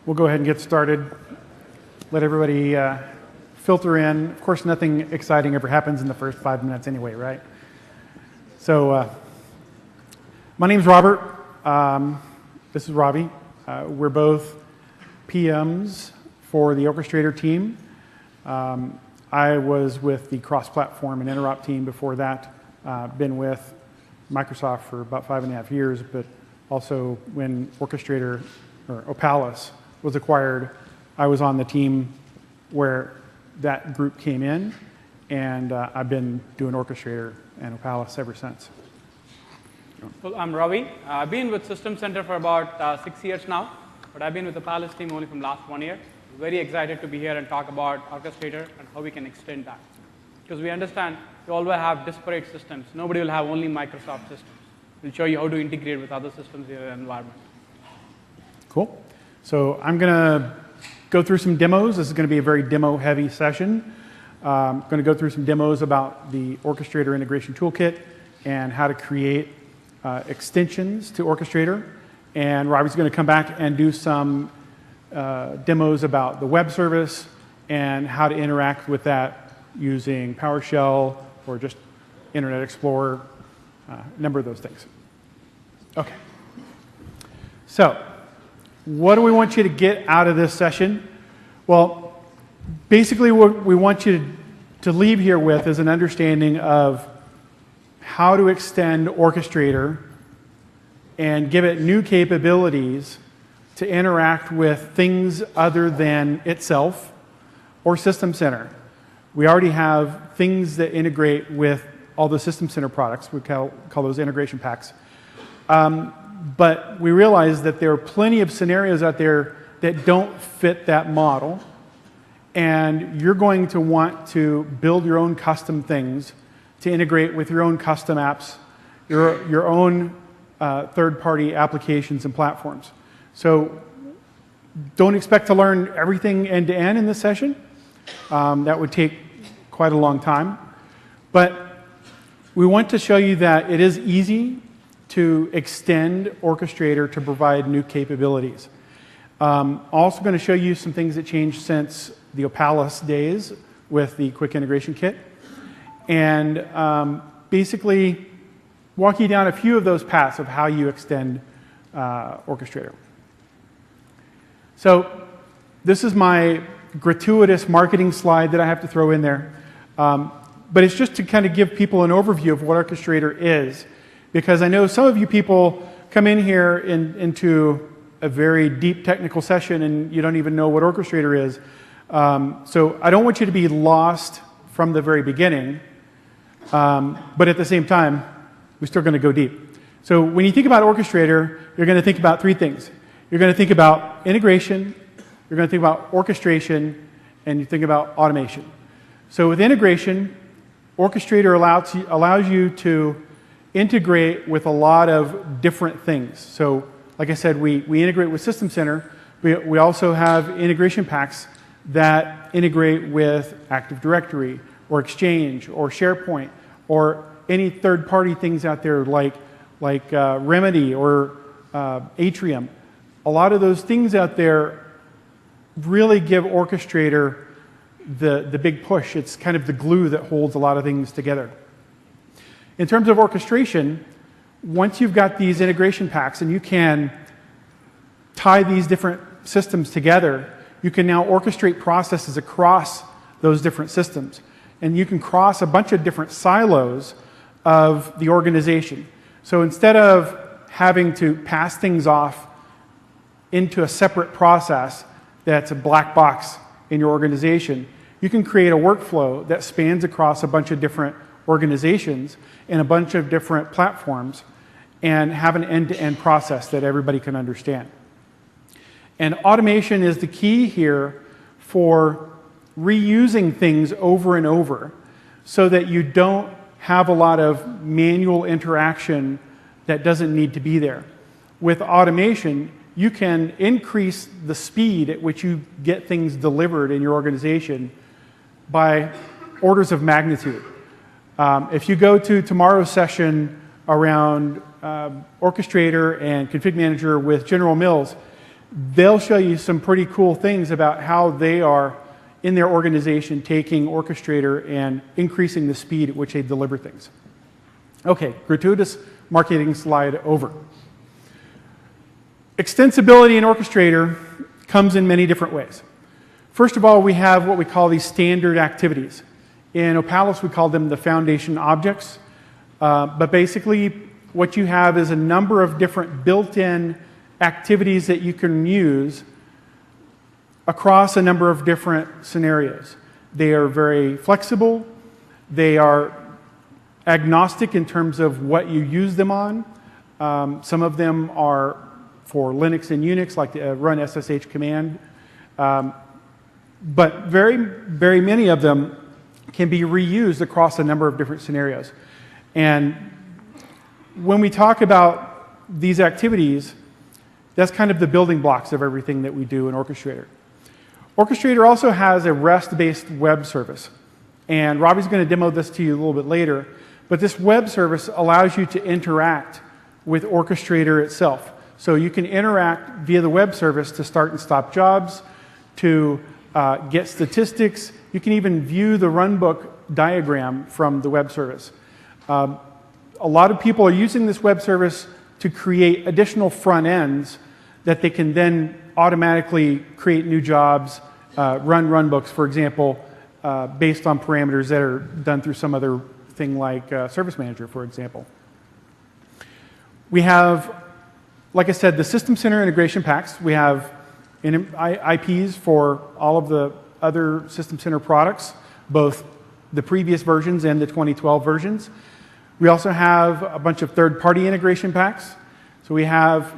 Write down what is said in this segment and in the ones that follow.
We'll go ahead and get started. Let everybody filter in. Of course, nothing exciting ever happens in the first 5 minutes anyway, right? So, my name's Robert. This is Robbie. We're both PMs for the Orchestrator team. I was with the cross-platform and interop team before that. Been with Microsoft for about 5.5 years, but also when Orchestrator, or Opalis, was acquired, I was on the team where that group came in, and I've been doing Orchestrator and Opalis ever since. Well, I'm Ravi. I've been with System Center for about 6 years now, but I've been with the Opalis team only from last 1 year. Very excited to be here and talk about Orchestrator and how we can extend that. Because we understand you always have disparate systems. Nobody will have only Microsoft systems. We'll show you how to integrate with other systems in your environment. Cool. So I'm going to go through some demos. This is going to be a very demo-heavy session. I'm going to go through some demos about the Orchestrator integration toolkit and how to create extensions to Orchestrator. And Robbie's going to come back and do some demos about the web service and how to interact with that using PowerShell or just Internet Explorer, a number of those things. Okay. So, what do we want you to get out of this session? Well, basically what we want you to leave here with is an understanding of how to extend Orchestrator and give it new capabilities to interact with things other than itself or System Center. We already have things that integrate with all the System Center products. We call those integration packs. But we realize that there are plenty of scenarios out there that don't fit that model. And you're going to want to build your own custom things to integrate with your own custom apps, your own third-party applications and platforms. So don't expect to learn everything end-to-end in this session. That would take quite a long time. But we want to show you that it is easy to extend Orchestrator to provide new capabilities. Also going to show you some things that changed since the Opalis days with the Quick Integration Kit. And basically walk you down a few of those paths of how you extend Orchestrator. So this is my gratuitous marketing slide that I have to throw in there. But it's just to kind of give people an overview of what Orchestrator is. Because I know some of you people come in here into a very deep technical session and you don't even know what Orchestrator is. So I don't want you to be lost from the very beginning. But at the same time, we're still going to go deep. So when you think about Orchestrator, you're going to think about three things. You're going to think about integration, you're going to think about orchestration, and you think about automation. So with integration, Orchestrator allows you to integrate with a lot of different things. So like I said, we integrate with System Center. We also have integration packs that integrate with Active Directory or Exchange or SharePoint or any third-party things out there like Remedy or Atrium. A lot of those things out there really give Orchestrator the big push. It's kind of the glue that holds a lot of things together. In terms of orchestration, once you've got these integration packs and you can tie these different systems together, you can now orchestrate processes across those different systems. And you can cross a bunch of different silos of the organization. So instead of having to pass things off into a separate process that's a black box in your organization, you can create a workflow that spans across a bunch of different organizations and a bunch of different platforms and have an end-to-end process that everybody can understand. And automation is the key here for reusing things over and over so that you don't have a lot of manual interaction that doesn't need to be there. With automation, you can increase the speed at which you get things delivered in your organization by orders of magnitude. If you go to tomorrow's session around Orchestrator and Config Manager with General Mills, they'll show you some pretty cool things about how they are in their organization taking Orchestrator and increasing the speed at which they deliver things. Okay, gratuitous marketing slide over. Extensibility in Orchestrator comes in many different ways. First of all, we have what we call these standard activities. In Opalis, we call them the foundation objects. But basically, what you have is a number of different built-in activities that you can use across a number of different scenarios. They are very flexible. They are agnostic in terms of what you use them on. Some of them are for Linux and Unix, like the run SSH command. But very, very many of them can be reused across a number of different scenarios. And when we talk about these activities, that's kind of the building blocks of everything that we do in Orchestrator. Orchestrator also has a REST-based web service. And Robbie's going to demo this to you a little bit later. But this web service allows you to interact with Orchestrator itself. So you can interact via the web service to start and stop jobs, to get statistics. You can even view the runbook diagram from the web service. A lot of people are using this web service to create additional front ends that they can then automatically create new jobs, run runbooks, for example, based on parameters that are done through some other thing like Service Manager, for example. We have, like I said, the System Center integration packs. We have IPs for all of the other System Center products, both the previous versions and the 2012 versions. We also have a bunch of third-party integration packs. So we have,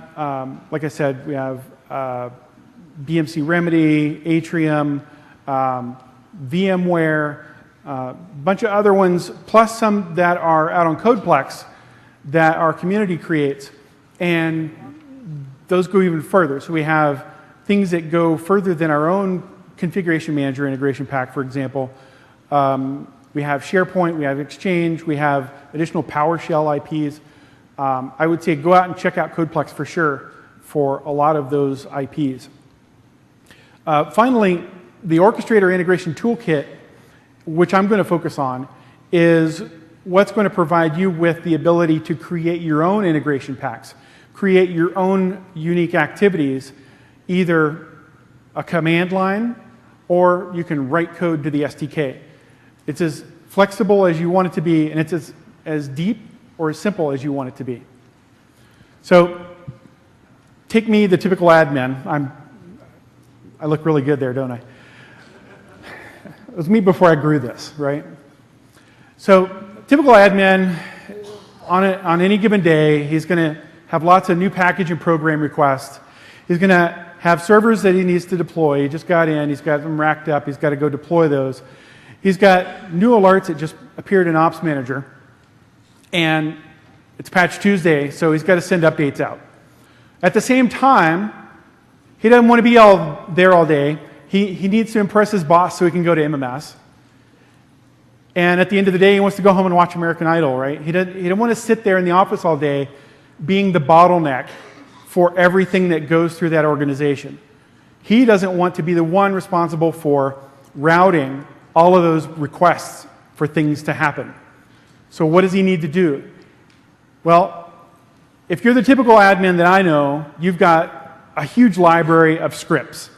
like I said, we have BMC Remedy, Atrium, VMware, a bunch of other ones, plus some that are out on Codeplex that our community creates. And those go even further. So we have things that go further than our own configuration manager integration pack, for example. We have SharePoint, we have Exchange, we have additional PowerShell IPs. I would say go out and check out Codeplex for sure for a lot of those IPs. Finally, the Orchestrator Integration Toolkit, which I'm going to focus on, is what's going to provide you with the ability to create your own integration packs, create your own unique activities, either a command line or you can write code to the SDK. It's as flexible as you want it to be, and it's as deep or as simple as you want it to be. So take me, the typical admin. I look really good there, don't I? It was me before I grew this, right? So typical admin, on any given day, he's going to have lots of new package and program requests. He's going to have servers that he needs to deploy. He just got in. He's got them racked up. He's got to go deploy those. He's got new alerts that just appeared in Ops Manager. And it's Patch Tuesday, so he's got to send updates out. At the same time, he doesn't want to be there all day. He needs to impress his boss so he can go to MMS. And at the end of the day, he wants to go home and watch American Idol, right? He doesn't want to sit there in the office all day being the bottleneck for everything that goes through that organization. He doesn't want to be the one responsible for routing all of those requests for things to happen. So what does he need to do? Well, if you're the typical admin that I know, you've got a huge library of scripts,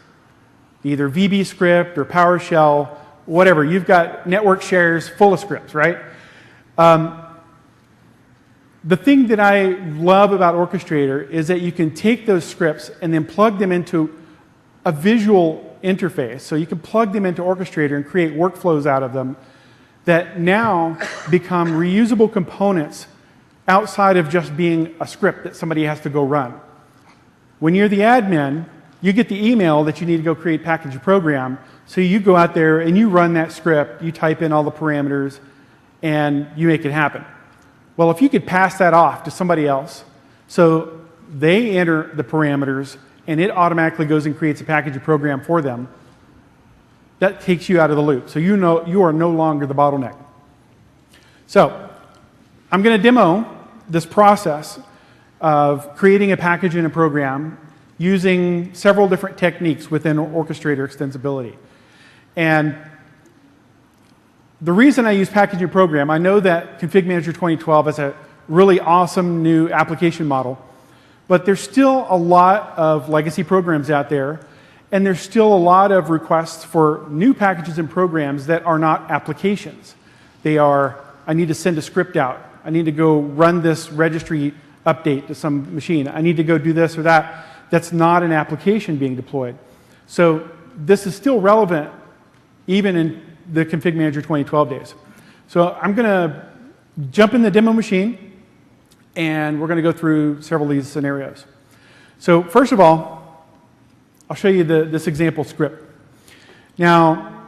either VB script or PowerShell, whatever. You've got network shares full of scripts, right? The thing that I love about Orchestrator is that you can take those scripts and then plug them into a visual interface. So you can plug them into Orchestrator and create workflows out of them that now become reusable components outside of just being a script that somebody has to go run. When you're the admin, you get the email that you need to go create package and program, so you go out there and you run that script, you type in all the parameters, and you make it happen. Well, if you could pass that off to somebody else, so they enter the parameters and it automatically goes and creates a package and program for them, that takes you out of the loop. So you know you are no longer the bottleneck. So I'm going to demo this process of creating a package and a program using several different techniques within Orchestrator extensibility. And the reason I use package and program, I know that Config Manager 2012 is a really awesome new application model, but there's still a lot of legacy programs out there, and there's still a lot of requests for new packages and programs that are not applications. They are, I need to send a script out. I need to go run this registry update to some machine. I need to go do this or that. That's not an application being deployed. So this is still relevant even in the Config Manager 2012 days. So I'm going to jump in the demo machine, and we're going to go through several of these scenarios. So first of all, I'll show you this example script. Now,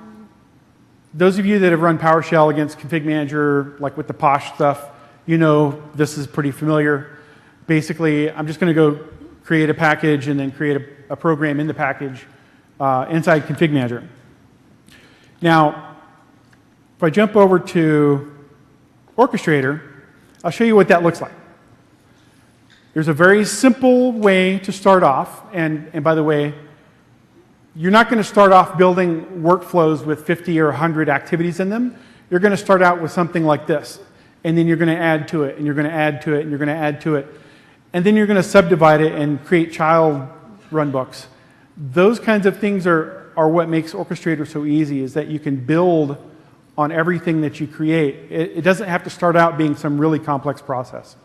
those of you that have run PowerShell against Config Manager, like with the POSH stuff, you know this is pretty familiar. Basically, I'm just going to go create a package and then create a program in the package inside Config Manager. Now, if I jump over to Orchestrator, I'll show you what that looks like. There's a very simple way to start off, and by the way, you're not going to start off building workflows with 50 or 100 activities in them. You're going to start out with something like this, and then you're going to add to it, and you're going to add to it, and you're going to add to it, and then you're going to subdivide it and create child runbooks. Those kinds of things are what makes Orchestrator so easy, is that you can build on everything that you create. It doesn't have to start out being some really complex process.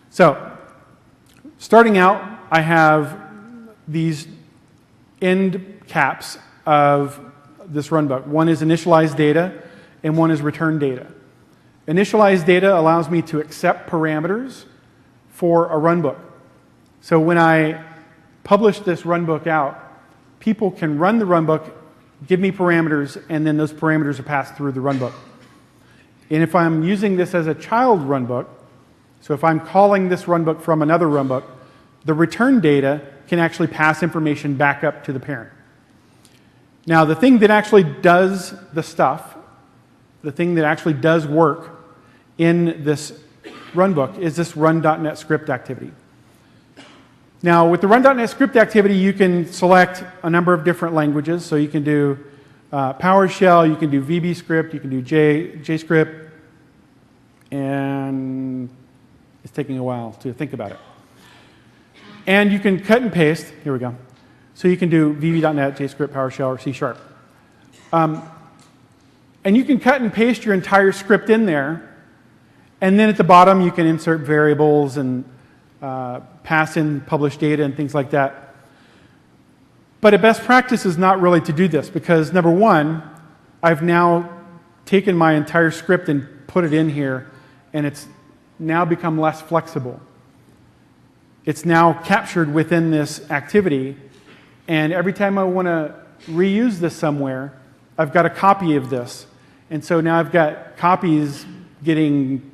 So, starting out, I have these end caps of this runbook. One is initialized data, and one is return data. Initialized data allows me to accept parameters for a runbook. So when I publish this runbook out, people can run the runbook, give me parameters, and then those parameters are passed through the runbook. And if I'm using this as a child runbook, so if I'm calling this runbook from another runbook, the return data can actually pass information back up to the parent. Now, the thing that actually does the stuff, the thing that actually does work in this runbook is this run.NET script activity. Now, with the run.NET script activity, you can select a number of different languages. So you can do PowerShell, you can do VB script, you can do JScript, and it's taking a while to think about it. And you can cut and paste. Here we go. So you can do VB.NET, JScript, PowerShell, or C#. And you can cut and paste your entire script in there. And then at the bottom, you can insert variables and pass in published data and things like that. But a best practice is not really to do this, because number one, I've now taken my entire script and put it in here, and it's now become less flexible. It's now captured within this activity, and every time I want to reuse this somewhere, I've got a copy of this. And so now I've got copies getting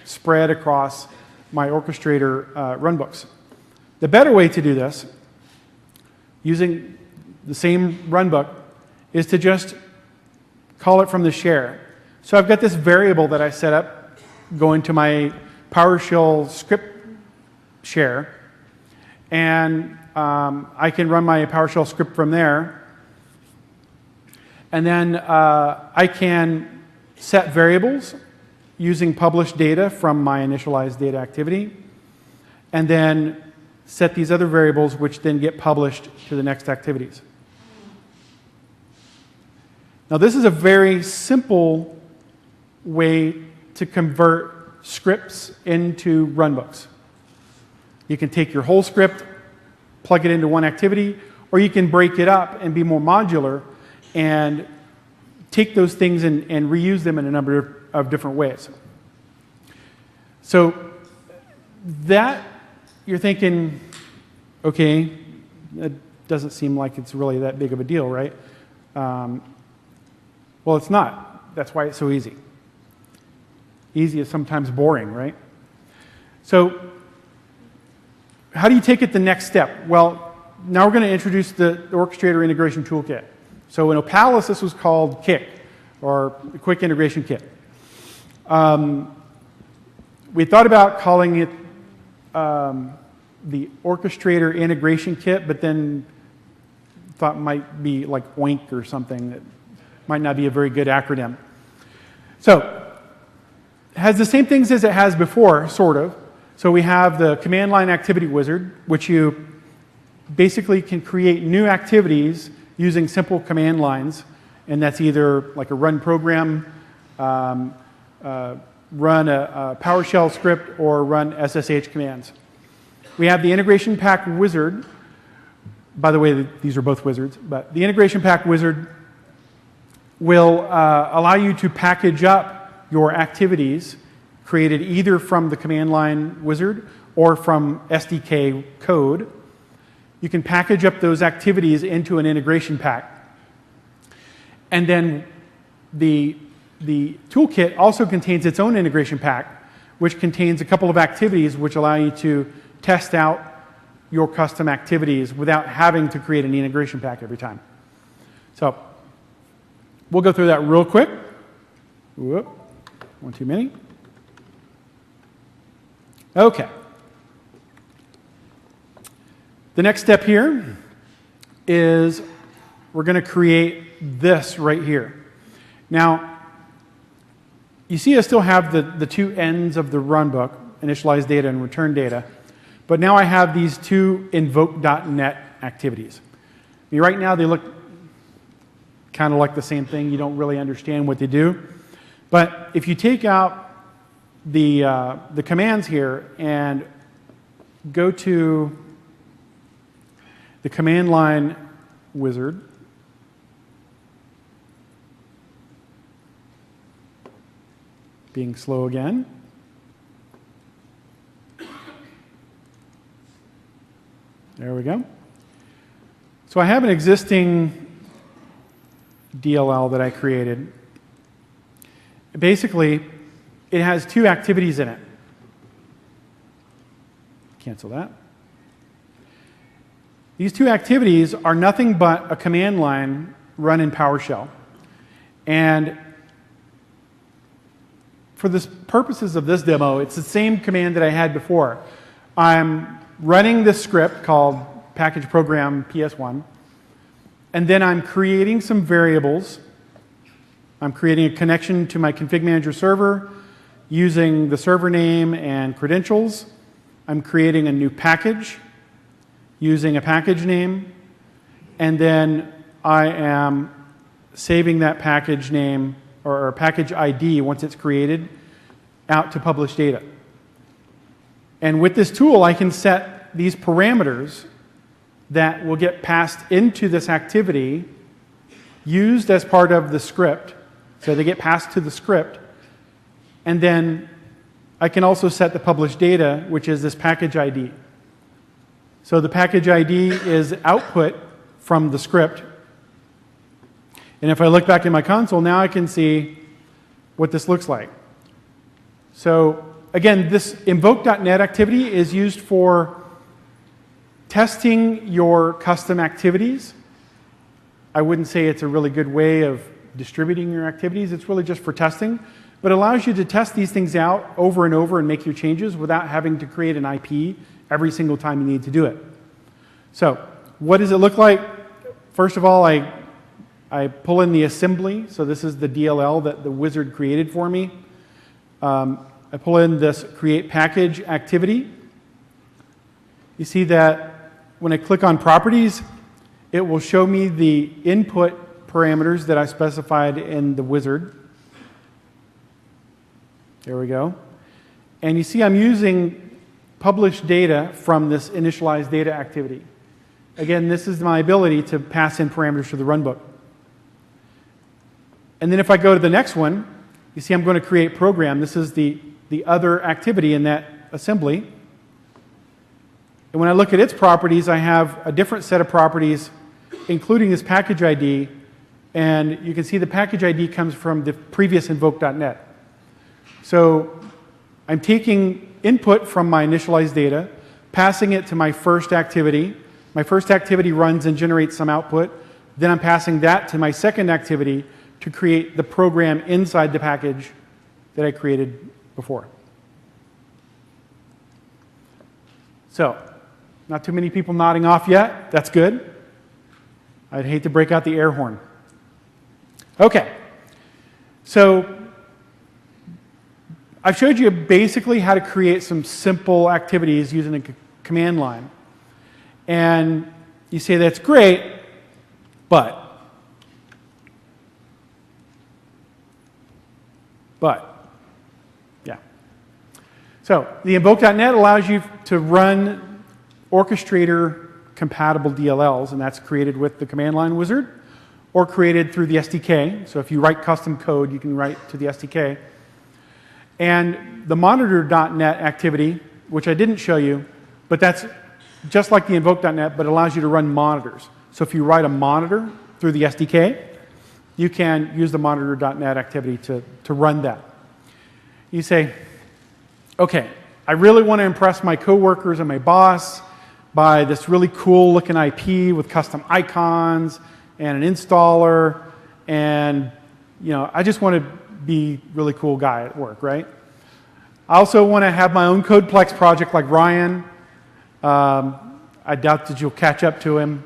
spread across my Orchestrator runbooks. The better way to do this, using the same runbook, is to just call it from the share. So I've got this variable that I set up going to my PowerShell script share, and I can run my PowerShell script from there, and then I can set variables using published data from my initialized data activity, and then set these other variables which then get published to the next activities. Now this is a very simple way to convert scripts into runbooks. You can take your whole script, plug it into one activity, or you can break it up and be more modular and take those things and reuse them in a number of different ways. So that, you're thinking, okay, it doesn't seem like it's really that big of a deal, right? Well, it's not. That's why it's so easy. Easy is sometimes boring, right? So how do you take it the next step? Well, now we're going to introduce the Orchestrator Integration Toolkit. So in Opalis, this was called KIK, or the Quick Integration Kit. We thought about calling it the Orchestrator integration kit, but then thought it might be like OINC or something. That might not be a very good acronym. So it has the same things as it has before, sort of. So we have the command line activity wizard, which you basically can create new activities using simple command lines, and that's either like a run program, run a PowerShell script, or run SSH commands. We have the integration pack wizard. By the way, these are both wizards, but the integration pack wizard will allow you to package up your activities created either from the command line wizard or from SDK code. You can package up those activities into an integration pack. And then the toolkit also contains its own integration pack, which contains a couple of activities which allow you to test out your custom activities without having to create an integration pack every time. So we'll go through that real quick. Whoop, one too many. Okay. The next step here is we're going to create this right here. Now, you see I still have the two ends of the runbook, initialize data and return data, but now I have these two invoke.net activities. I mean, right now they look kind of like the same thing. You don't really understand what they do. But if you take out the commands here and go to the command line wizard, being slow again. There we go. So I have an existing DLL that I created. Basically, it has two activities in it. Cancel that. These two activities are nothing but a command line run in PowerShell. And for the purposes of this demo, it's the same command that I had before. I'm running this script called package program PS1, and then I'm creating some variables. I'm creating a connection to my config manager server using the server name and credentials. I'm creating a new package using a package name, and then I am saving that package name or package ID once it's created out to publish data. And with this tool, I can set these parameters that will get passed into this activity used as part of the script. So they get passed to the script. And then I can also set the published data, which is this package ID. So the package ID is output from the script. And if I look back in my console, now I can see what this looks like. So again, this invoke.net activity is used for testing your custom activities. I wouldn't say it's a really good way of distributing your activities. It's really just for testing. But it allows you to test these things out over and over and make your changes without having to create an IP every single time you need to do it. So what does it look like? First of all, I pull in the assembly. So this is the DLL that the wizard created for me. I pull in this create package activity. You see that when I click on properties, it will show me the input parameters that I specified in the wizard. There we go. And you see I'm using published data from this initialize data activity. Again, this is my ability to pass in parameters to the runbook. And then if I go to the next one, you see I'm going to create program. This is the other activity in that assembly. And when I look at its properties, I have a different set of properties, including this package ID. And you can see the package ID comes from the previous invoke.net. So I'm taking input from my initialized data, passing it to my first activity. My first activity runs and generates some output. Then I'm passing that to my second activity to create the program inside the package that I created before. So Not too many people nodding off yet. That's good. I'd hate to break out the air horn. Okay. So I've showed you basically how to create some simple activities using a command line. And you say that's great, but. Yeah. So the invoke.net allows you to run Orchestrator compatible DLLs, and that's created with the command line wizard or created through the SDK. So if you write custom code, you can write to the SDK. And the monitor.net activity, which I didn't show you, but that's just like the invoke.net, but allows you to run monitors. So if you write a monitor through the SDK, you can use the monitor.net activity to run that. You say, okay, I really want to impress my coworkers and my boss by this really cool looking IP with custom icons and an installer, and I just want to be a really cool guy at work, right? I also want to have my own Codeplex project like Ryan. I doubt that you'll catch up to him.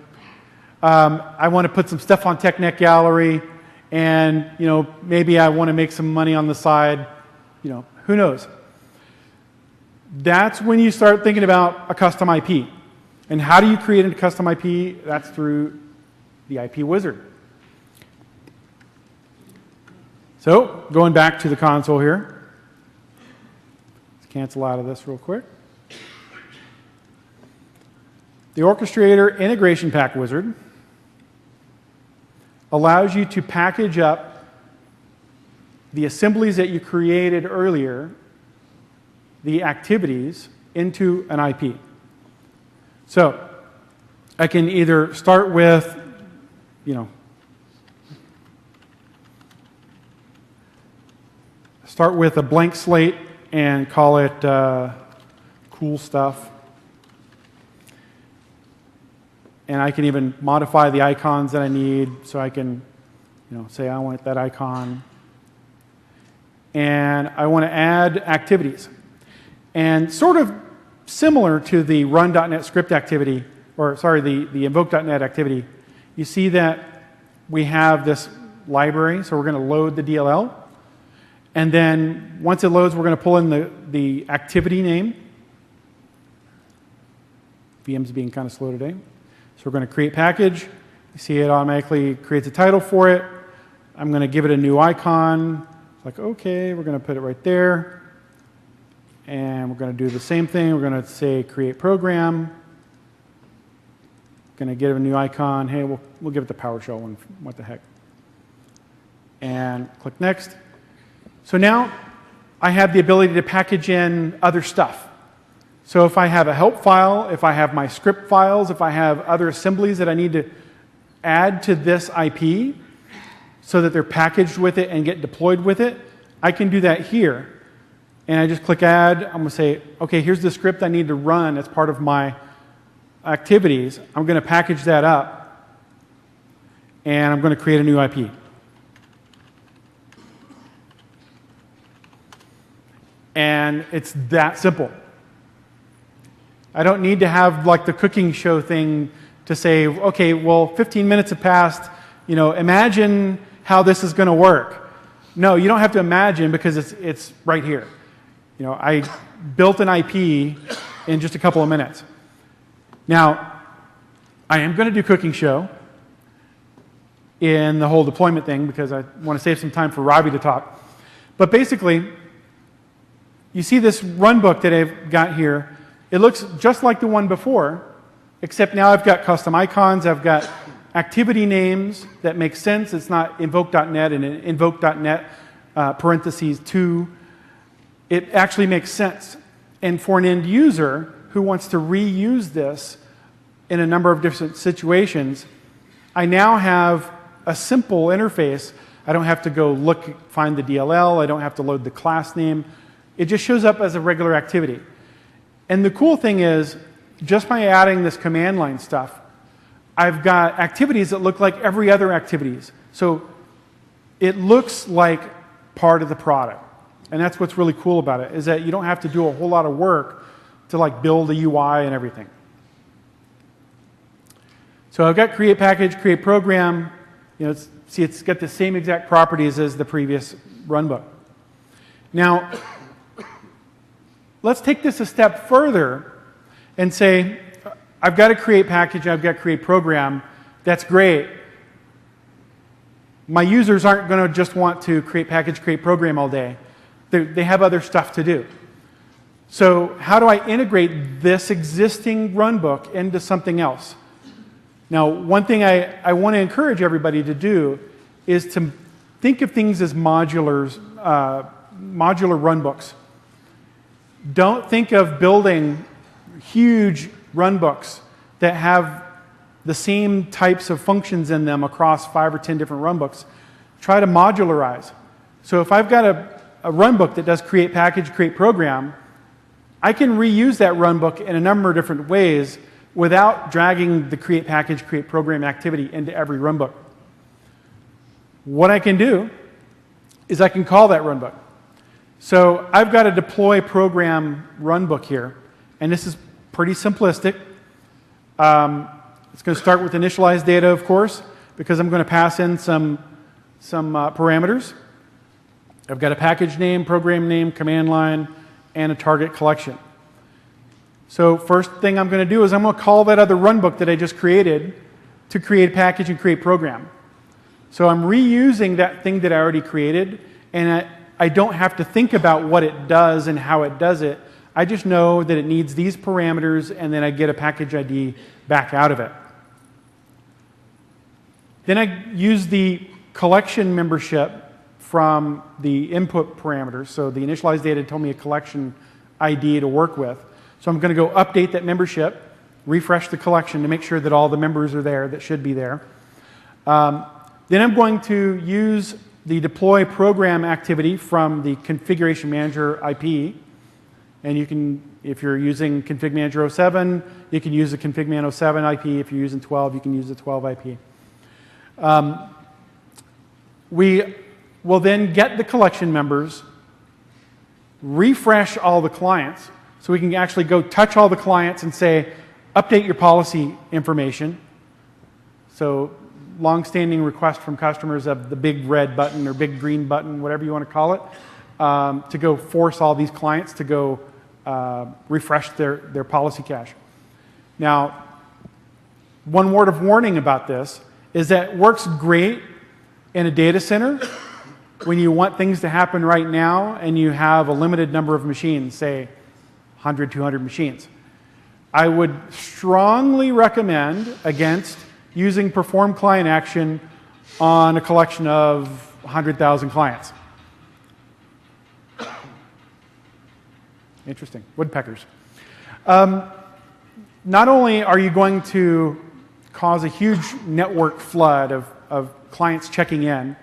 I want to put some stuff on TechNet Gallery, and maybe I want to make some money on the side. Who knows? That's when you start thinking about a custom IP. And how do you create a custom IP? That's through the IP wizard. So, going back to the console here. Let's cancel out of this real quick. The Orchestrator integration pack wizard allows you to package up the assemblies that you created earlier, the activities, into an IP. So, I can either start with, start with a blank slate and call it cool stuff. And I can even modify the icons that I need, so I can, say I want that icon. And I want to add activities. And sort of similar to the run.net script activity, or sorry, the invoke.net activity, you see that we have this library, so we're going to load the DLL. And then once it loads, we're going to pull in the activity name. VM's being kind of slow today. So we're going to create package. You see it automatically creates a title for it. I'm going to give it a new icon. It's like, okay, we're going to put it right there. And we're going to do the same thing. We're going to say create program. Going to give it a new icon. Hey, we'll give it the PowerShell one. What the heck? And click next. So now I have the ability to package in other stuff. So if I have a help file, if I have my script files, if I have other assemblies that I need to add to this IP so that they're packaged with it and get deployed with it, I can do that here. And I just click add. I'm going to say, okay, here's the script I need to run as part of my activities. I'm going to package that up, and I'm going to create a new IP. And it's that simple. I don't need to have like the cooking show thing to say, okay, well, 15 minutes have passed, imagine how this is going to work. No, you don't have to imagine, because it's right here. I built an IP in just a couple of minutes. Now, I am going to do cooking show in the whole deployment thing, because I want to save some time for Robbie to talk. But basically, you see this runbook that I've got here. It looks just like the one before, except now I've got custom icons. I've got activity names that make sense. It's not invoke.net and invoke.net parentheses 2. It actually makes sense. And for an end user who wants to reuse this in a number of different situations, I now have a simple interface. I don't have to go find the DLL. I don't have to load the class name. It just shows up as a regular activity. And the cool thing is, just by adding this command line stuff, I've got activities that look like every other activities. So it looks like part of the product. And that's what's really cool about it, is that you don't have to do a whole lot of work to build a UI and everything. So I've got create package, create program. See, it's got the same exact properties as the previous runbook. Now, let's take this a step further and say, I've got to create package, I've got to create program. That's great. My users aren't going to just want to create package, create program all day. They have other stuff to do. So how do I integrate this existing runbook into something else? Now, one thing I want to encourage everybody to do is to think of things as modular runbooks. Don't think of building huge runbooks that have the same types of functions in them across 5 or 10 different runbooks. Try to modularize. So if I've got a runbook that does create package, create program, I can reuse that runbook in a number of different ways without dragging the create package, create program activity into every runbook. What I can do is I can call that runbook. So I've got a deploy program runbook here, and this is pretty simplistic. It's going to start with initialized data, of course, because I'm going to pass in some parameters. I've got a package name, program name, command line, and a target collection. So first thing I'm going to do is I'm going to call that other runbook that I just created to create package and create program. So I'm reusing that thing that I already created, and I don't have to think about what it does and how it does it. I just know that it needs these parameters, and then I get a package ID back out of it. Then I use the collection membership from the input parameters. So the initialized data told me a collection ID to work with. So I'm going to go update that membership, refresh the collection to make sure that all the members are there that should be there. Then I'm going to use the deploy program activity from the configuration manager IP. And you can, if you're using config manager 07, you can use the config man 07 IP. If you're using 12, you can use the 12 IP. We will then get the collection members, refresh all the clients, so we can actually go touch all the clients and say, update your policy information. So long-standing request from customers of the big red button or big green button, whatever you want to call it, to go force all these clients to go refresh their policy cache. Now, one word of warning about this is that it works great in a data center when you want things to happen right now and you have a limited number of machines, say 100, 200 machines. I would strongly recommend against using perform client action on a collection of 100,000 clients. Interesting. Woodpeckers. Not only are you going to cause a huge network flood of clients checking in,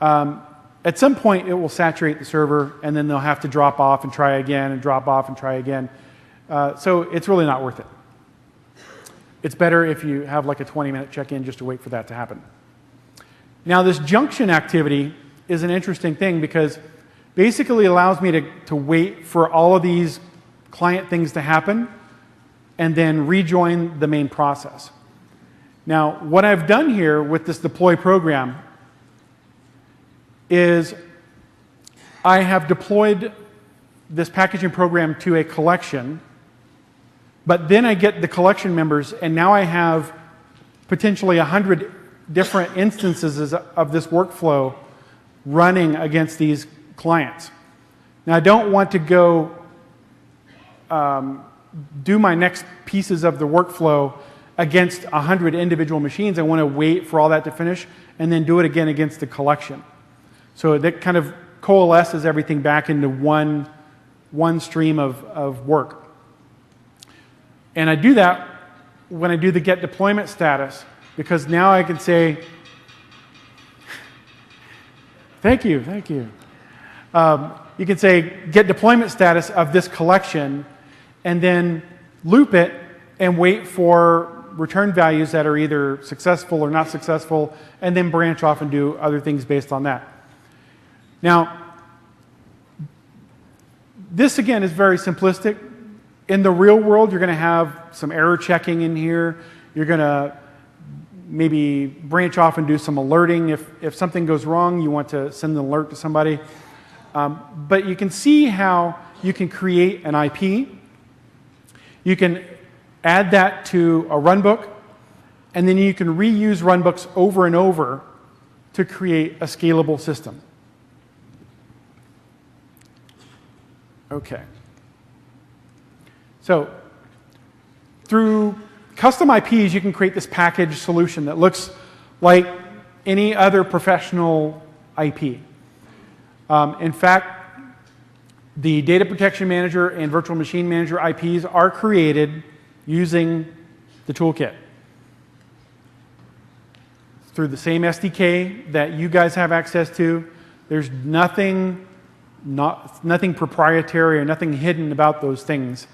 at some point it will saturate the server and then they'll have to drop off and try again and drop off and try again. So it's really not worth it. It's better if you have like a 20-minute check-in just to wait for that to happen. Now this junction activity is an interesting thing because basically it allows me to wait for all of these client things to happen and then rejoin the main process. Now what I've done here with this deploy program is I have deployed this packaging program to a collection, but then I get the collection members, and now I have potentially 100 different instances of this workflow running against these clients. Now I don't want to go do my next pieces of the workflow against 100 individual machines. I want to wait for all that to finish and then do it again against the collection. So that kind of coalesces everything back into one stream of work. And I do that when I do the get deployment status, because now I can say, thank you. You can say get deployment status of this collection and then loop it and wait for return values that are either successful or not successful, and then branch off and do other things based on that. Now, this again is very simplistic. In the real world, you're going to have some error checking in here. You're going to maybe branch off and do some alerting. If something goes wrong, you want to send an alert to somebody. But you can see how you can create an IP. You can add that to a runbook, and then you can reuse runbooks over and over to create a scalable system. Okay. So through custom IPs, you can create this package solution that looks like any other professional IP. In fact, the Data Protection Manager and Virtual Machine Manager IPs are created using the Toolkit. Through the same SDK that you guys have access to. There's nothing proprietary or nothing hidden about those things.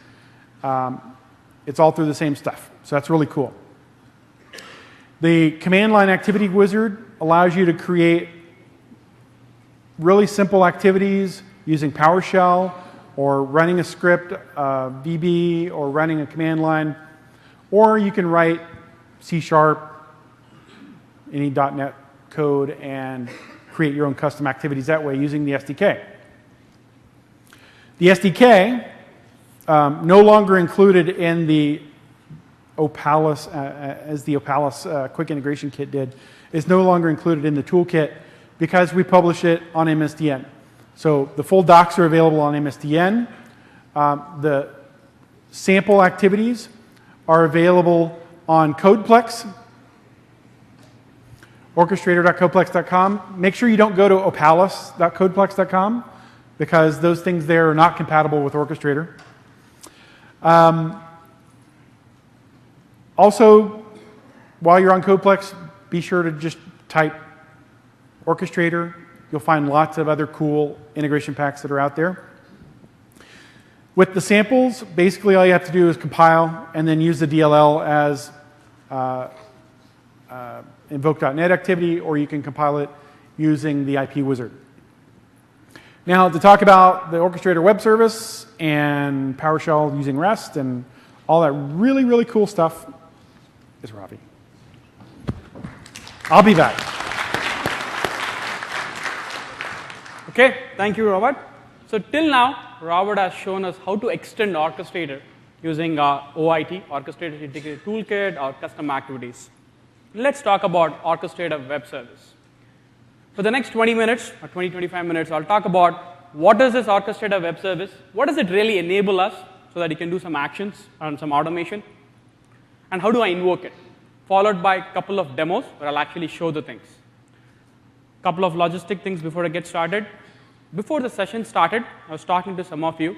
It's all through the same stuff. So that's really cool. The command line activity wizard allows you to create really simple activities using PowerShell or running a script, VB, or running a command line. Or you can write C#, any .NET code, and create your own custom activities that way using the SDK. The SDK, no longer included in the Opalis, as the Opalis Quick Integration Kit did, is no longer included in the Toolkit because we publish it on MSDN. So the full docs are available on MSDN. The sample activities are available on Codeplex, orchestrator.codeplex.com. Make sure you don't go to opalis.codeplex.com because those things there are not compatible with Orchestrator. Also, while you're on Codeplex, be sure to just type Orchestrator. You'll find lots of other cool integration packs that are out there. With the samples, basically all you have to do is compile and then use the DLL as invoke.NET activity, or you can compile it using the IP wizard. Now, to talk about the Orchestrator web service and PowerShell using REST and all that really, really cool stuff is Ravi. I'll be back. Okay, thank you, Robert. So till now, Robert has shown us how to extend Orchestrator using OIT, Orchestrator Integrated Toolkit, or custom activities. Let's talk about Orchestrator Web Service. For the next 20 minutes, or 25 minutes, I'll talk about what is this Orchestrator Web Service, what does it really enable us so that you can do some actions and some automation, and how do I invoke it, followed by a couple of demos where I'll actually show the things. A couple of logistic things before I get started. Before the session started, I was talking to some of you,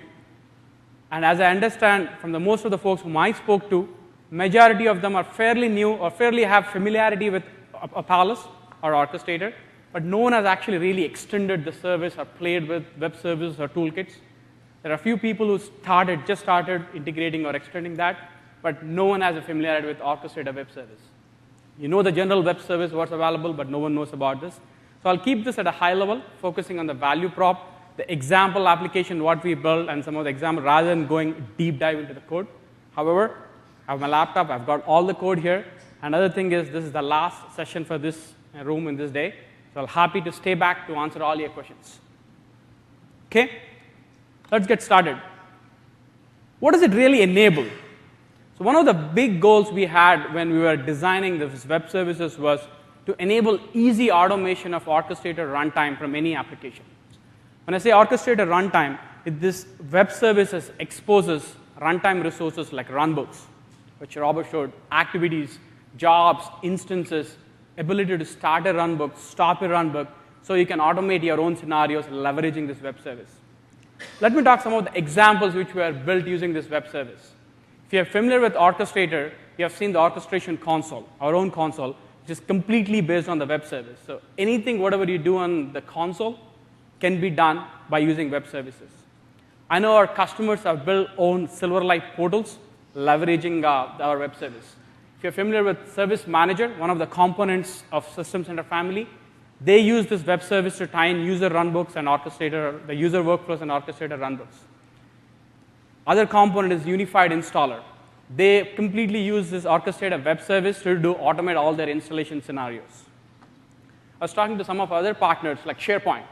and as I understand from most of the folks whom I spoke to, majority of them are fairly new or fairly have familiarity with Opalis or Orchestrator, but no one has actually really extended the service or played with web services or toolkits. There are a few people who just started integrating or extending that, but no one has a familiarity with Orchestrator Web Service. You know the general web service, what's available, but no one knows about this. So I'll keep this at a high level, focusing on the value prop, the example application, what we built, and some of the examples, rather than going deep dive into the code. However, I have my laptop, I've got all the code here. Another thing is, this is the last session for this room in this day, so I'm happy to stay back to answer all your questions. Okay, let's get started. What does it really enable? So one of the big goals we had when we were designing these web services was to enable easy automation of Orchestrator runtime from any application. When I say Orchestrator runtime, this web services exposes runtime resources like runbooks, which Robert showed, activities, jobs, instances, ability to start a runbook, stop a runbook, so you can automate your own scenarios leveraging this web service. Let me talk some of the examples which were built using this web service. If you're familiar with Orchestrator, you have seen the orchestration console, our own console, which is completely based on the web service. So anything, whatever you do on the console, can be done by using web services. I know our customers have built own Silverlight portals leveraging our web service. If you're familiar with Service Manager, one of the components of System Center family, they use this web service to tie in user runbooks and Orchestrator, the user workflows and Orchestrator runbooks. Other component is Unified Installer. they completely use this Orchestrator web service to automate all their installation scenarios. I was talking to some of our other partners, like SharePoint.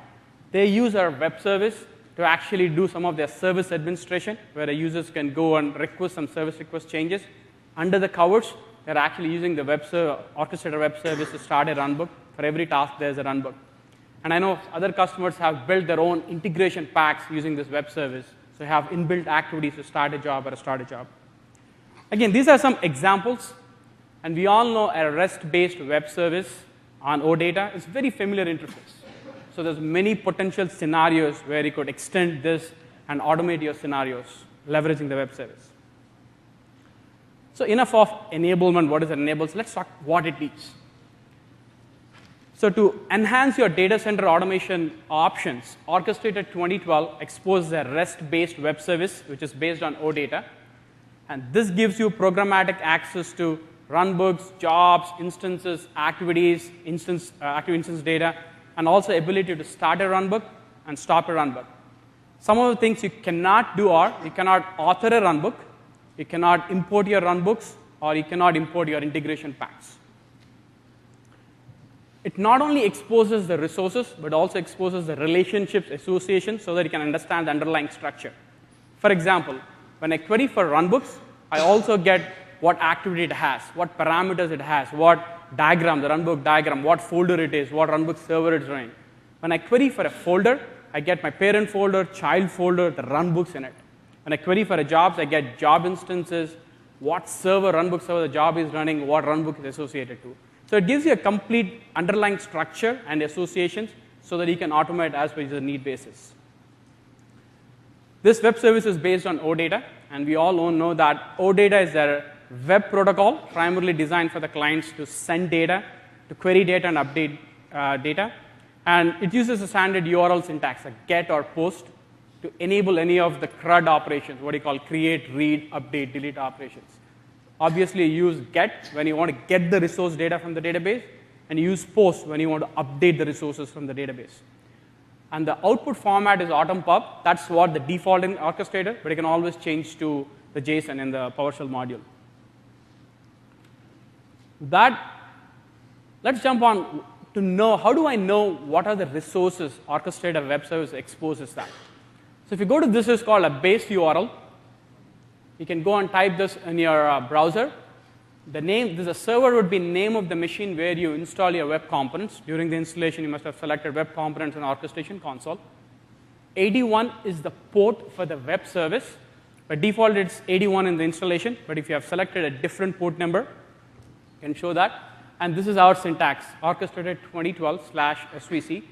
They use our web service to actually do some of their service administration, where the users can go and request some service request changes. Under the covers, they're actually using the Orchestrator web service to start a runbook. For every task, there's a runbook. And I know other customers have built their own integration packs using this web service, so have inbuilt activities to start a job or start a job. Again, these are some examples, and we all know a REST-based web service on OData is a very familiar interface. So there's many potential scenarios where you could extend this and automate your scenarios, leveraging the web service. So enough of enablement, what is enables, let's talk what it needs. So to enhance your data center automation options, Orchestrator 2012 exposes a REST-based web service, which is based on OData. And this gives you programmatic access to runbooks, jobs, instances, activities, active instance data, and also ability to start a runbook and stop a runbook. Some of the things you cannot do are, you cannot author a runbook, you cannot import your runbooks, or you cannot import your integration packs. It not only exposes the resources, but also exposes the relationships, associations, so that you can understand the underlying structure. For example, when I query for runbooks, I also get what activity it has, what parameters it has, what diagram, the runbook diagram, what folder it is, what runbook server it's running. When I query for a folder, I get my parent folder, child folder, the runbooks in it. When I query for a jobs, I get job instances, what server, runbook server the job is running, what runbook is associated to. So it gives you a complete underlying structure and associations so that you can automate as per the need basis. This web service is based on OData, and we all know that OData is a web protocol primarily designed for the clients to send data, to query data and update data. And it uses a standard URL syntax, like get or post, to enable any of the CRUD operations, what you call create, read, update, delete operations. Obviously, you use get when you want to get the resource data from the database, and you use post when you want to update the resources from the database. And the output format is AutomPub. That's what the default in Orchestrator, but it can always change to the JSON in the PowerShell module. Let's jump on to know, how do I know what are the resources Orchestrator web service exposes that? So if you go to this is called a base URL, you can go and type this in your browser. The name, this is a server would be name of the machine where you install your web components. During the installation, you must have selected web components in orchestration console. 81 is the port for the web service. By default, it's 81 in the installation, but if you have selected a different port number, you can show that. And this is our syntax, Orchestrator 2012/SVC,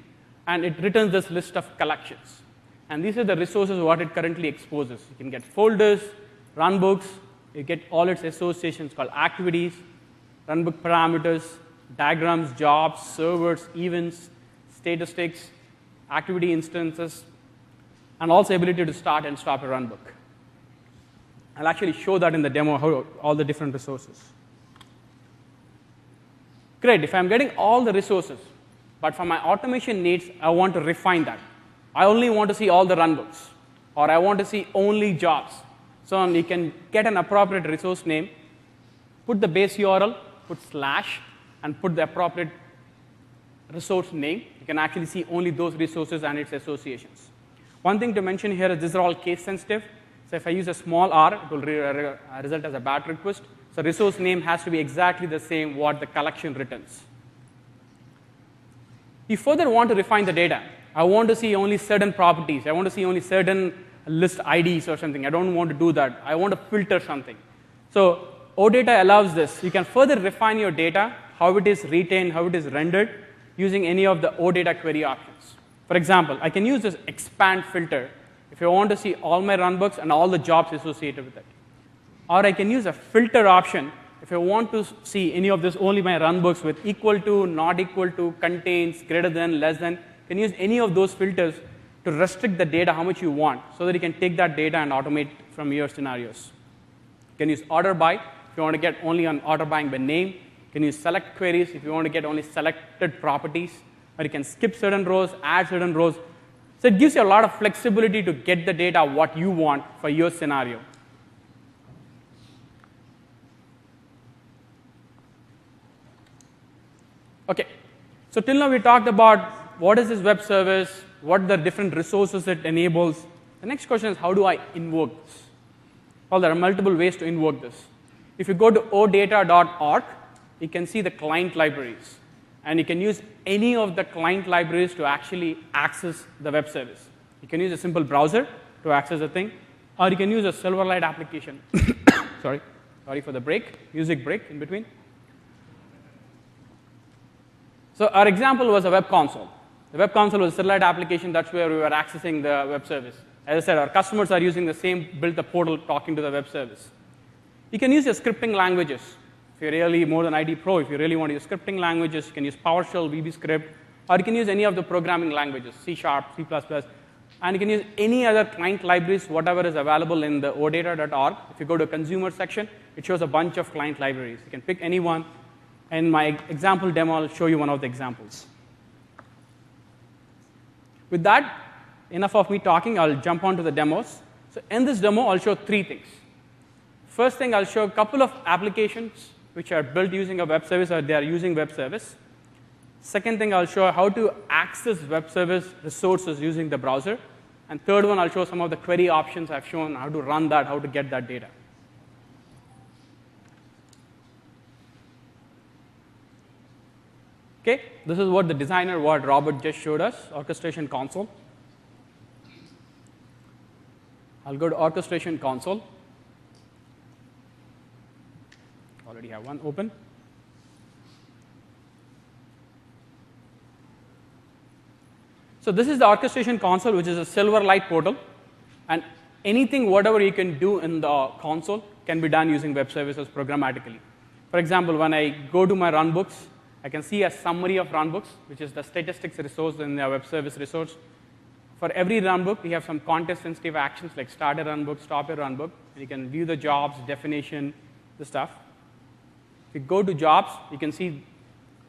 and it returns this list of collections. And these are the resources what it currently exposes. You can get folders, runbooks, you get all its associations called activities, runbook parameters, diagrams, jobs, servers, events, statistics, activity instances, and also ability to start and stop a runbook. I'll actually show that in the demo, how all the different resources. Great, if I'm getting all the resources, but for my automation needs, I want to refine that. I only want to see all the runbooks, or I want to see only jobs. So you can get an appropriate resource name, put the base URL, put slash, and put the appropriate resource name. You can actually see only those resources and its associations. One thing to mention here is these are all case sensitive. So if I use a small r, it will result as a BAT request. So resource name has to be exactly the same what the collection returns. You further want to refine the data. I want to see only certain properties. I want to see only certain list IDs or something. I don't want to do that. I want to filter something. So OData allows this. You can further refine your data, how it is retained, how it is rendered, using any of the OData query options. For example, I can use this expand filter if I want to see all my runbooks and all the jobs associated with it. Or I can use a filter option if I want to see any of this, only my runbooks with equal to, not equal to, contains, greater than, less than. You can use any of those filters to restrict the data how much you want, so that you can take that data and automate from your scenarios. You can use order by if you want to get only on order buying by name. You can use select queries if you want to get only selected properties, or you can skip certain rows, add certain rows. So it gives you a lot of flexibility to get the data what you want for your scenario. Okay, so till now we talked about what is this web service, what the different resources it enables. The next question is, how do I invoke this? Well, there are multiple ways to invoke this. If you go to odata.org, you can see the client libraries. And you can use any of the client libraries to actually access the web service. You can use a simple browser to access the thing, or you can use a Silverlight application. Sorry for the break, music break in between. So our example was a web console. The web console was a Silverlight application. That's where we were accessing the web service. As I said, our customers are using the same built up portal talking to the web service. You can use your scripting languages. If you're really more than IT Pro, if you really want to use scripting languages, you can use PowerShell, VB Script, or you can use any of the programming languages, C#, C++, and you can use any other client libraries, whatever is available in the odata.org. If you go to consumer section, it shows a bunch of client libraries. You can pick any one. In my example demo, I'll show you one of the examples. With that, enough of me talking. I'll jump on to the demos. So in this demo, I'll show three things. First thing, I'll show a couple of applications which are built using a web service or they are using web service. Second thing, I'll show how to access web service resources using the browser. And third one, I'll show some of the query options I've shown, how to run that, how to get that data. Okay, this is what the designer, what Robert just showed us, orchestration console. I'll go to orchestration console. Already have one open. So this is the orchestration console, which is a Silverlight portal. And anything, whatever you can do in the console can be done using web services programmatically. For example, when I go to my runbooks, I can see a summary of runbooks, which is the statistics resource in the web service resource. For every runbook, we have some context-sensitive actions like start a runbook, stop a runbook. And you can view the jobs, definition, the stuff. If you go to jobs, you can see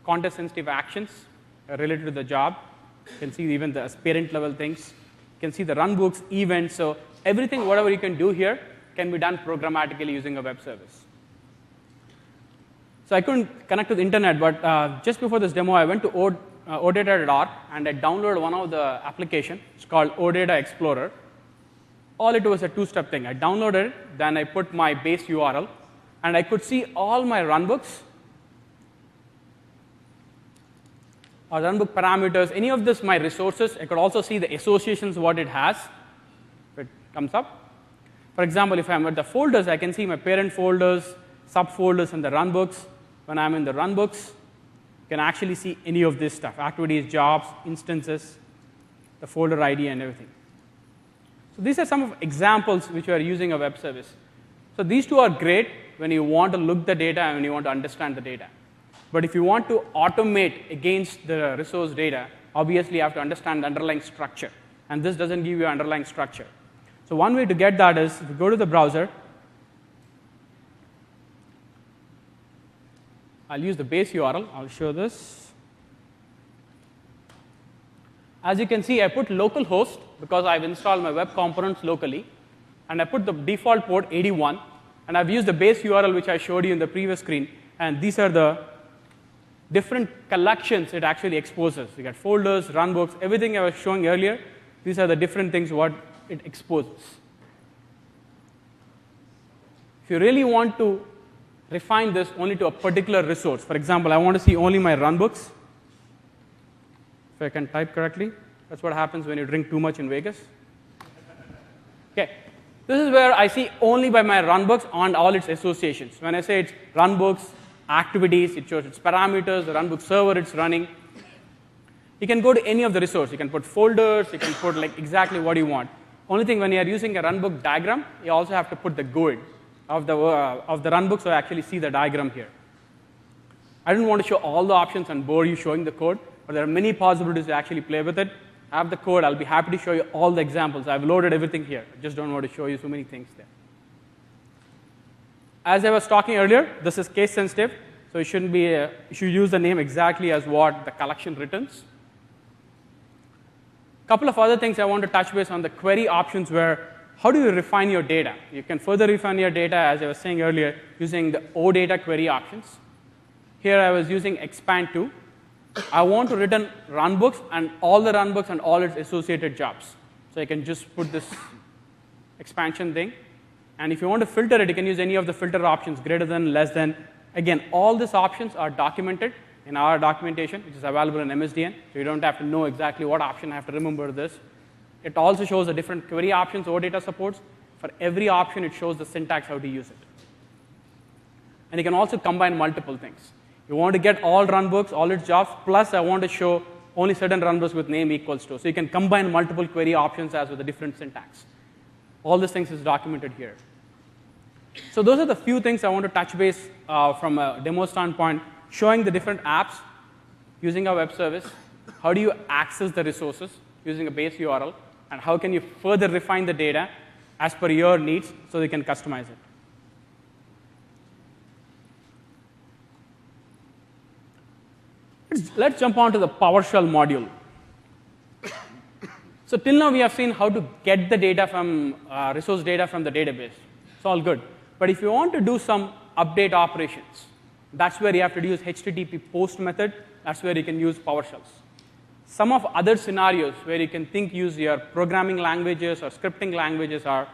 context-sensitive actions related to the job. You can see even the parent-level things. You can see the runbooks, events. So everything, whatever you can do here, can be done programmatically using a web service. So I couldn't connect to the internet, but just before this demo, I went to odata.org, and I downloaded one of the applications. It's called OData Explorer. All it was a two-step thing. I downloaded it, then I put my base URL, and I could see all my runbooks, or runbook parameters, any of this, my resources. I could also see the associations, what it has, if it comes up. For example, if I'm at the folders, I can see my parent folders, subfolders, and the runbooks. When I'm in the runbooks, you can actually see any of this stuff, activities, jobs, instances, the folder ID, and everything. So these are some of examples which we are using a web service. So these two are great when you want to look the data and when you want to understand the data. But if you want to automate against the resource data, obviously you have to understand the underlying structure. And this doesn't give you underlying structure. So one way to get that is, if you go to the browser, I'll use the base URL. I'll show this. As you can see, I put localhost because I've installed my web components locally. And I put the default port 81. And I've used the base URL, which I showed you in the previous screen. And these are the different collections it actually exposes. You got folders, runbooks, everything I was showing earlier. These are the different things what it exposes. If you really want to refine this only to a particular resource, for example, I want to see only my runbooks. If I can type correctly, that's what happens when you drink too much in Vegas. Okay, this is where I see only by my runbooks and all its associations. When I say it's runbooks, activities, it shows its parameters, the runbook server it's running. You can go to any of the resources. You can put folders, you can put like exactly what you want. Only thing, when you are using a runbook diagram, you also have to put the GUID of the runbook, so I actually see the diagram here. I didn't want to show all the options and bore you showing the code, but there are many possibilities to actually play with it. I have the code. I'll be happy to show you all the examples. I've loaded everything here. I just don't want to show you so many things there. As I was talking earlier, this is case sensitive, so it shouldn't be you should use the name exactly as what the collection returns. A couple of other things I want to touch base on the query options where how do you refine your data? You can further refine your data, as I was saying earlier, using the OData query options. Here I was using expand to. I want to return runbooks and all the runbooks and all its associated jobs. So I can just put this expansion thing. And if you want to filter it, you can use any of the filter options, greater than, less than. Again, all these options are documented in our documentation, which is available in MSDN. So you don't have to know exactly what option. I have to remember this. It also shows the different query options OData supports. For every option, it shows the syntax how to use it. And you can also combine multiple things. You want to get all runbooks, all its jobs, plus I want to show only certain runbooks with name equals to. So you can combine multiple query options as with a different syntax. All these things is documented here. So those are the few things I want to touch base from a demo standpoint, showing the different apps using a web service. How do you access the resources using a base URL? And how can you further refine the data as per your needs so you can customize it? Let's jump on to the PowerShell module. So till now, we have seen how to get the data from resource data from the database. It's all good. But if you want to do some update operations, that's where you have to use HTTP post method. That's where you can use PowerShells. Some of other scenarios where you can use your programming languages or scripting languages are,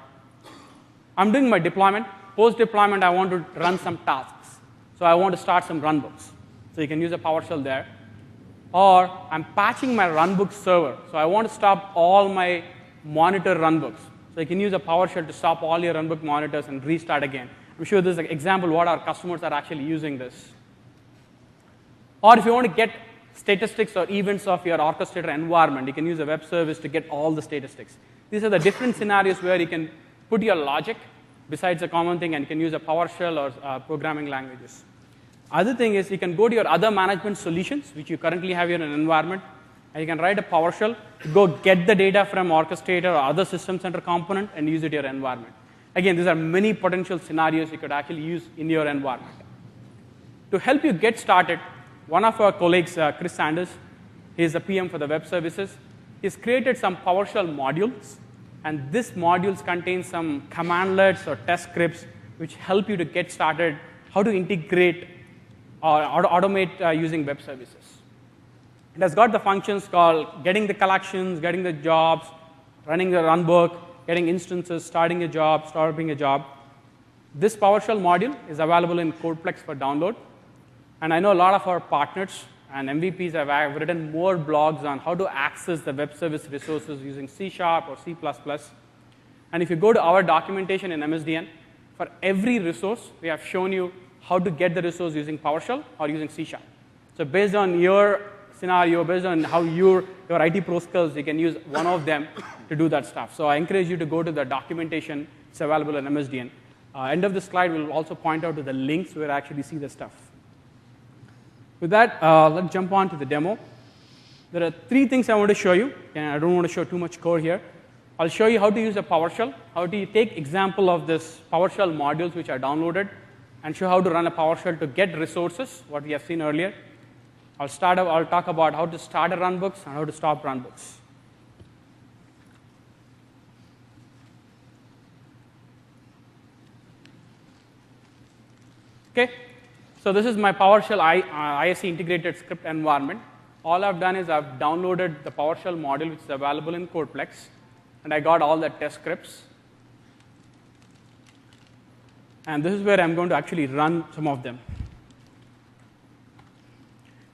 I'm doing my deployment. Post-deployment, I want to run some tasks. So I want to start some runbooks. So you can use a PowerShell there. Or I'm patching my runbook server. So I want to stop all my monitor runbooks. So you can use a PowerShell to stop all your runbook monitors and restart again. I'm sure this is an example what our customers are actually using this. Or if you want to get statistics or events of your Orchestrator environment, you can use a web service to get all the statistics. These are the different scenarios where you can put your logic besides a common thing, and you can use a PowerShell or programming languages. Other thing is you can go to your other management solutions, which you currently have in an environment, and you can write a PowerShell to go get the data from Orchestrator or other System Center component and use it in your environment. Again, these are many potential scenarios you could actually use in your environment. To help you get started, one of our colleagues, Chris Sanders, he is a PM for the web services. He's created some PowerShell modules, and these modules contain some commandlets or test scripts which help you to get started, how to integrate or automate using web services. It has got the functions called getting the collections, getting the jobs, running the runbook, getting instances, starting a job, stopping a job. This PowerShell module is available in CodePlex for download. And I know a lot of our partners and MVPs have written more blogs on how to access the web service resources using C# or C++. And if you go to our documentation in MSDN, for every resource, we have shown you how to get the resource using PowerShell or using C#. So based on your scenario, based on how your IT pro skills, you can use one of them to do that stuff. So I encourage you to go to the documentation. It's available in MSDN. End of the slide, we'll also point out to the links where I actually see the stuff. With that, let's jump on to the demo. There are 3 things I want to show you, and I don't want to show too much code here. I'll show you how to use a PowerShell, how do you take example of this PowerShell modules which are downloaded, and show how to run a PowerShell to get resources, what we have seen earlier. I'll talk about how to start a runbooks and how to stop runbooks. Okay, so this is my PowerShell ISE integrated script environment. All I've done is I've downloaded the PowerShell module, which is available in CodePlex, and I got all the test scripts. And this is where I'm going to actually run some of them.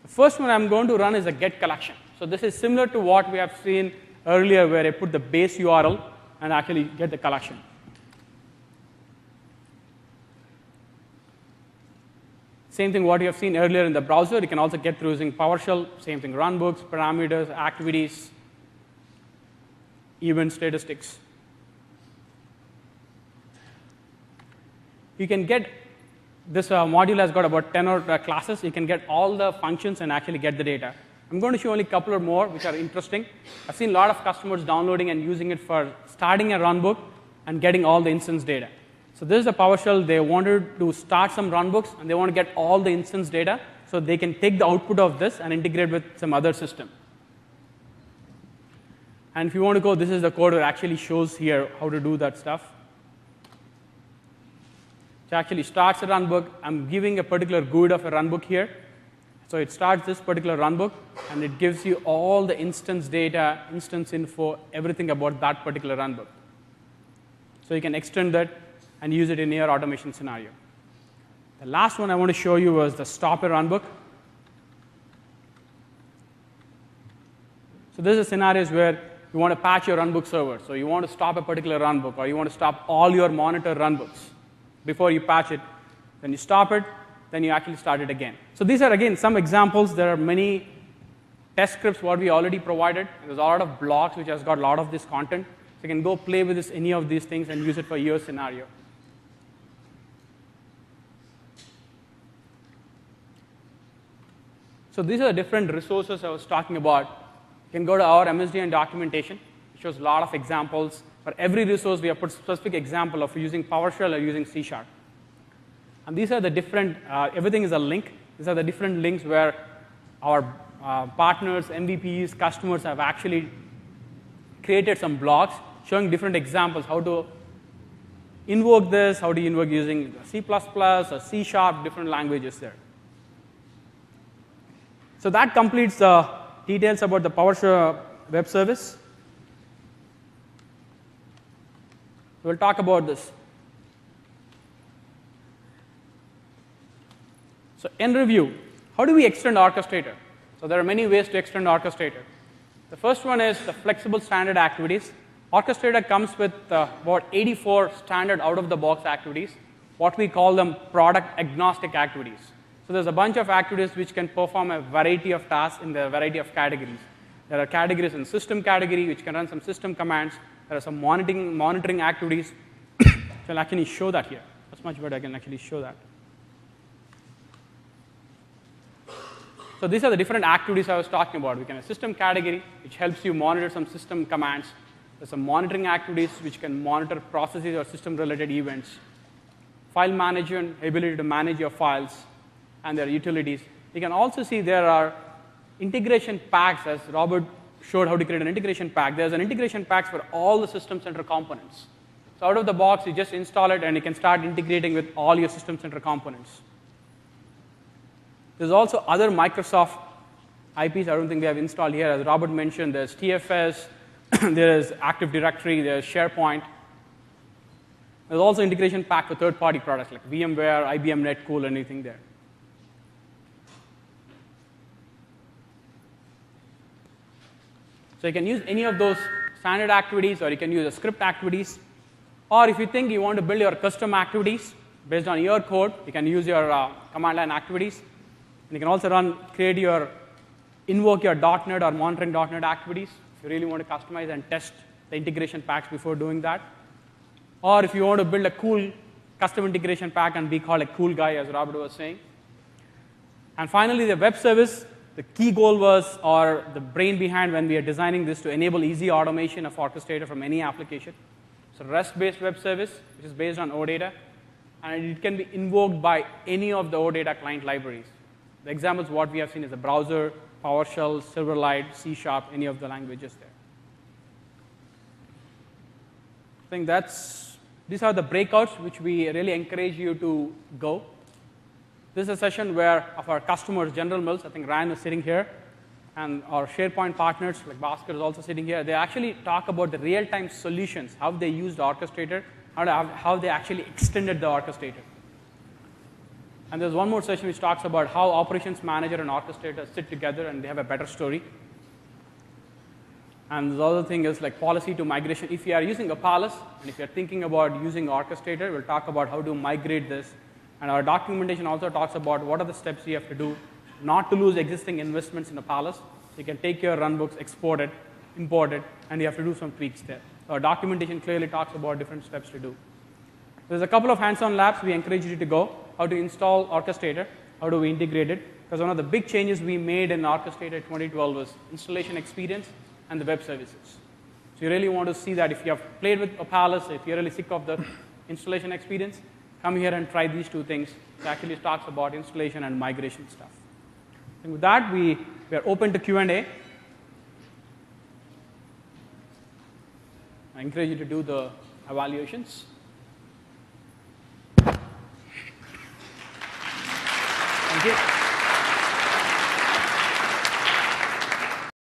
The first one I'm going to run is a get collection. So this is similar to what we have seen earlier, where I put the base URL and actually get the collection. Same thing what you have seen earlier in the browser, you can also get through using PowerShell. Same thing, runbooks, parameters, activities, event statistics. You can get, this module has got about 10 classes. You can get all the functions and actually get the data. I'm going to show only a couple or more which are interesting. I've seen a lot of customers downloading and using it for starting a runbook and getting all the instance data. So this is a PowerShell. They wanted to start some runbooks, and they want to get all the instance data so they can take the output of this and integrate with some other system. And if you want to go, this is the code that actually shows here how to do that stuff. It actually starts a runbook. I'm giving a particular GUID of a runbook here. So it starts this particular runbook, and it gives you all the instance data, instance info, everything about that particular runbook. So you can extend that and use it in your automation scenario. The last one I want to show you was the stop a runbook. So this is scenarios where you want to patch your runbook server. So you want to stop a particular runbook, or you want to stop all your monitor runbooks before you patch it. Then you stop it, then you actually start it again. So these are, again, some examples. There are many test scripts what we already provided. There's a lot of blocks which has got a lot of this content. So you can go play with any of these things and use it for your scenario. So these are the different resources I was talking about. You can go to our MSDN documentation. It shows a lot of examples. For every resource, we have put a specific example of using PowerShell or using C#. And these are the different, everything is a link. These are the different links where our partners, MVPs, customers have actually created some blocks showing different examples, how to invoke this, how to invoke using C++ or C#, different languages there. So that completes the details about the PowerShell web service. We'll talk about this. So in review, how do we extend Orchestrator? So there are many ways to extend Orchestrator. The first one is the flexible standard activities. Orchestrator comes with about 84 standard out-of-the-box activities. What we call them product agnostic activities. So there's a bunch of activities which can perform a variety of tasks in the variety of categories. There are categories in system category which can run some system commands. There are some monitoring activities. So I'll actually show that here. That's much better. I can actually show that. So these are the different activities I was talking about. We can have system category, which helps you monitor some system commands. There's some monitoring activities, which can monitor processes or system-related events. File management, ability to manage your files, and their utilities. You can also see there are integration packs, as Robert showed how to create an integration pack. There's an integration pack for all the System Center components. So out of the box, you just install it, and you can start integrating with all your System Center components. There's also other Microsoft IPs I don't think we have installed here. As Robert mentioned, there's TFS, there is Active Directory, there's SharePoint. There's also integration pack for third-party products like VMware, IBM Netcool, anything there. So you can use any of those standard activities, or you can use the script activities. Or if you think you want to build your custom activities based on your code, you can use your command line activities. And you can also invoke your .NET or monitoring .NET activities if you really want to customize and test the integration packs before doing that. Or if you want to build a cool custom integration pack and be called a cool guy, as Robert was saying. And finally, the web service. The key goal was, or the brain behind when we are designing this, to enable easy automation of Orchestrator from any application. So REST-based web service, which is based on OData, and it can be invoked by any of the OData client libraries. The examples what we have seen is the browser, PowerShell, Silverlight, C#, any of the languages there. I think these are the breakouts which we really encourage you to go. This is a session where of our customers, General Mills, I think Ryan is sitting here, and our SharePoint partners, like Bhaskar is also sitting here. They actually talk about the real-time solutions, how they used Orchestrator, how they actually extended the Orchestrator. And there's one more session which talks about how Operations Manager and Orchestrator sit together and they have a better story. And the other thing is like policy to migration. If you are using Opalus, and if you're thinking about using Orchestrator, we'll talk about how to migrate this. And our documentation also talks about what are the steps you have to do not to lose existing investments in Opalus. So you can take your runbooks, export it, import it, and you have to do some tweaks there. So our documentation clearly talks about different steps to do. There's a couple of hands-on labs we encourage you to go. How to install Orchestrator, how do we integrate it. Because one of the big changes we made in Orchestrator 2012 was installation experience and the web services. So you really want to see that if you have played with Opalus, if you're really sick of the installation experience, come here and try these two things. It actually talks about installation and migration stuff. And with that, we are open to Q&A. I encourage you to do the evaluations. Thank you.